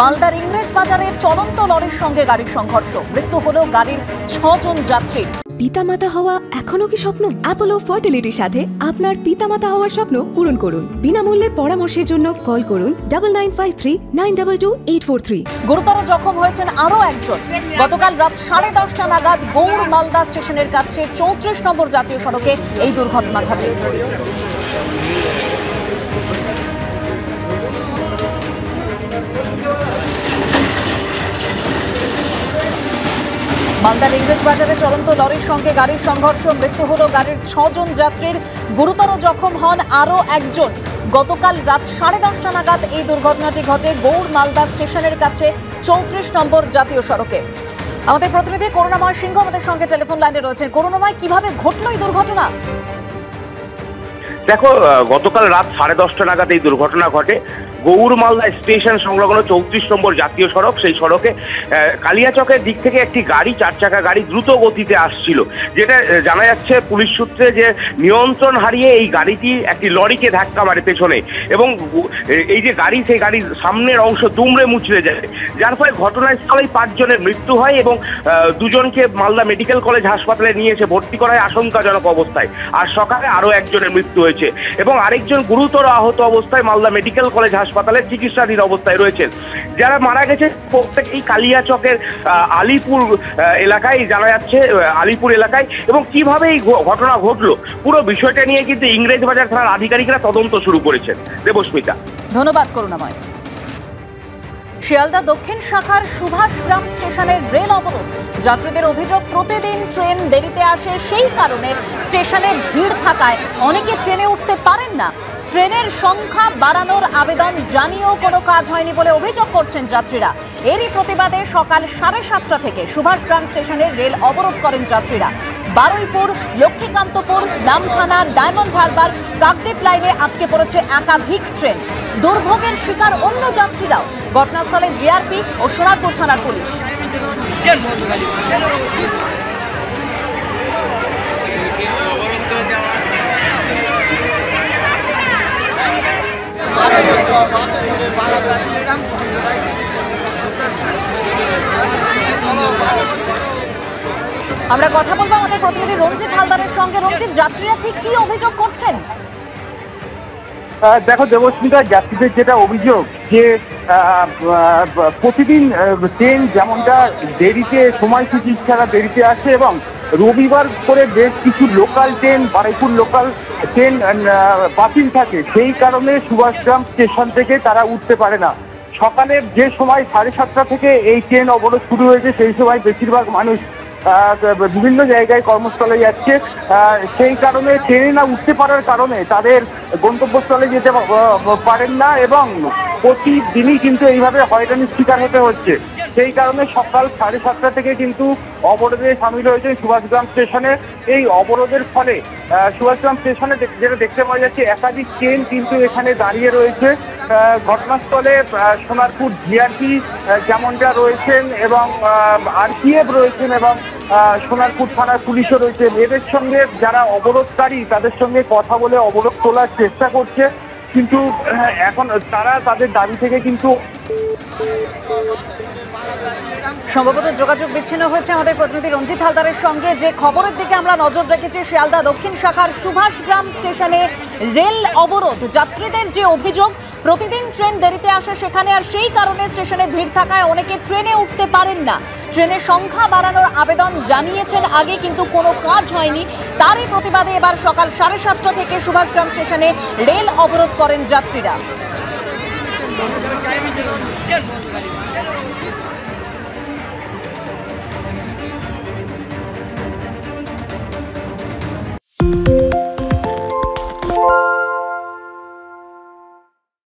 মালদার ইংরেজ বাজারে চলন্ত লরির সঙ্গে গাড়ির সংঘর্ষ, মৃত্যু হলো গাড়ির 6 জন যাত্রী। পিতামাতা হওয়া এখনো কি স্বপ্ন? অ্যাপোলো ফার্টিলিটির সাথে আপনার পিতামাতা হওয়ার স্বপ্ন পূরণ করুন। বিনামূল্যে পরামর্শের জন্য কল করুন 9953922843। গুরুতর জখম হয়েছেন আরও একজন। গতকাল রাত 10:30 নাগাদ গৌড় মালদা স্টেশনের কাছে 34 নম্বর জাতীয় সড়কে এই দুর্ঘটনা ঘটে। মালদার ইংরেজ বাজারে চলন্ত লরির সঙ্গে গাড়ির সংঘর্ষ, মৃত্যু হলো গাড়ির 6 জন যাত্রীর, গুরুতর জখম হন আরও একজন। গতকাল রাত 10:30 নাগাদ এই দুর্ঘটনাটি ঘটে গৌড় মালদা স্টেশনের কাছে 34 নম্বর জাতীয় সড়কে। আমাদের প্রতিনিধি করুণাময় সিংহ আমাদের সঙ্গে টেলিফোন লাইনে রয়েছেন। করুণাময়, কিভাবে ঘটলো এই দুর্ঘটনা? দেখো, গতকাল রাত 10:30 নাগাদ এই দুর্ঘটনা ঘটে গৌড় মালদা স্টেশন সংলগ্ন 34 নম্বর জাতীয় সড়ক। সেই সড়কে কালিয়াচকের দিক থেকে একটি গাড়ি, 4 চাকা গাড়ি দ্রুত গতিতে আসছিল। যেটা জানা যাচ্ছে পুলিশ সূত্রে যে নিয়ন্ত্রণ হারিয়ে এই গাড়িটি একটি লরিকে ধাক্কা মারে পেছনে, এবং এই যে গাড়ি, সেই গাড়ির সামনের অংশ দুমড়ে মুচড়ে যায়, যার ফলে ঘটনাস্থলেই 5 জনের মৃত্যু হয় এবং 2 জনকে মালদা মেডিকেল কলেজ হাসপাতালে নিয়ে এসে ভর্তি করা হয় আশঙ্কাজনক অবস্থায়। আর সকালে আরও একজনের মৃত্যু হয়েছে এবং আরেকজন গুরুতর আহত অবস্থায় মালদা মেডিকেল কলেজ হাসপাতালে চিকিৎসাধীন অবস্থায় রয়েছেন। যারা মারা গেছে প্রত্যেক এই কালিয়াচকের আলিপুর এলাকায়, জানা যাচ্ছে আলিপুর এলাকায়। এবং কিভাবে এই ঘটনা ঘটলো পুরো বিষয়টা নিয়ে কিন্তু ইংরেজ বাজার থানার আধিকারিকরা তদন্ত শুরু করেছেন। দেবস্মিতা, ধন্যবাদ করুণাময়। শিয়ালদা দক্ষিণ শাখার সুভাষগ্রাম স্টেশনের রেল অবরোধ, যাত্রীদের অভিযোগ প্রতিদিন ট্রেন দেরিতে আসে, সেই কারণে স্টেশনে ভিড় থাকায় অনেকে ট্রেনে উঠতে পারেন না। ট্রেনের সংখ্যা বাড়ানোর আবেদন জানিয়েও কোনো কাজ হয়নি বলে অভিযোগ করছেন যাত্রীরা। এরই প্রতিবাদে সকাল 7:30 থেকে সুভাষগ্রাম স্টেশনের রেল অবরোধ করেন যাত্রীরা। বারুইপুর, লক্ষ্মীকান্তপুর, নামখানা, ডায়মন্ড হারবার, কাকদ্বীপ লাইনে আটকে পড়েছে একাধিক ট্রেন। দুর্ভোগের শিকার অন্য যাত্রীরাও। ঘটনাস্থলে জিআরপি ও সোনারপুর থানার পুলিশ। আমরা কথা বলবো আমাদের প্রতিনিধি রঞ্জিত হালদারের সঙ্গে। রঞ্জিত, যাত্রীরা ঠিক কি অভিযোগ করছেন? দেখো দেবস্মিতা, যাত্রীদের যেটা অভিযোগ যে প্রতিদিন ট্রেন যেমনটা দেরিতে, সময়সূচি ছাড়া দেরিতে আসে, এবং রবিবার করে বেশ কিছু local train, Baruipur local train বাতিল থাকে। সেই কারণে সুভাষগ্রাম স্টেশন থেকে তারা উঠতে পারে না। সকালের যে সময় 7:30 থেকে এই ট্রেন অবরোধ শুরু হয়েছে, সেই সময় বেশিরভাগ মানুষ বিভিন্ন জায়গায় কর্মস্থলে যাচ্ছে। সেই কারণে ট্রেনে না উঠতে পারার কারণে তাদের গন্তব্যস্থলে যেতে পারেন না, এবং প্রতিদিনই কিন্তু এইভাবে হয়রানির শিকার হতে হচ্ছে। সেই কারণে সকাল 7:30 থেকে কিন্তু অবরোধে সামিল হয়েছে সুভাষগ্রাম স্টেশনে। এই অবরোধের ফলে সুভাষগ্রাম স্টেশনে যেটা দেখতে পাওয়া যাচ্ছে, একাধিক ট্রেন কিন্তু এখানে দাঁড়িয়ে রয়েছে। ঘটনাস্থলে সোনারপুর জিআরপি যেমনটা রয়েছেন, এবং আরপিএফ রয়েছেন, এবং সোনারপুর থানার পুলিশও রয়েছে। এদের সঙ্গে যারা অবরোধকারী, তাদের সঙ্গে কথা বলে অবরোধ তোলার চেষ্টা করছে, কিন্তু এখন তারা তাদের দাবি থেকে কিন্তু সম্ভবত যোগাযোগ বিচ্ছিন্ন হয়েছে আমাদের প্রতিনিধি রঞ্জিত হালদারের সঙ্গে। যে খবরের দিকে আমরা নজর রেখেছি, শিয়ালদা দক্ষিণ শাখার সুভাষগ্রাম স্টেশনে রেল অবরোধ, যাত্রীদের যে অভিযোগ প্রতিদিন ট্রেন দেরিতে আসে সেখানে, আর সেই কারণে স্টেশনে ভিড় থাকায় অনেকে ট্রেনে উঠতে পারেন না। ট্রেনের সংখ্যা বাড়ানোর আবেদন জানিয়েছেন আগে, কিন্তু কোনো কাজ হয়নি। তারই প্রতিবাদে এবার সকাল 7:30 থেকে সুভাষগ্রাম স্টেশনে রেল অবরোধ করেন যাত্রীরা।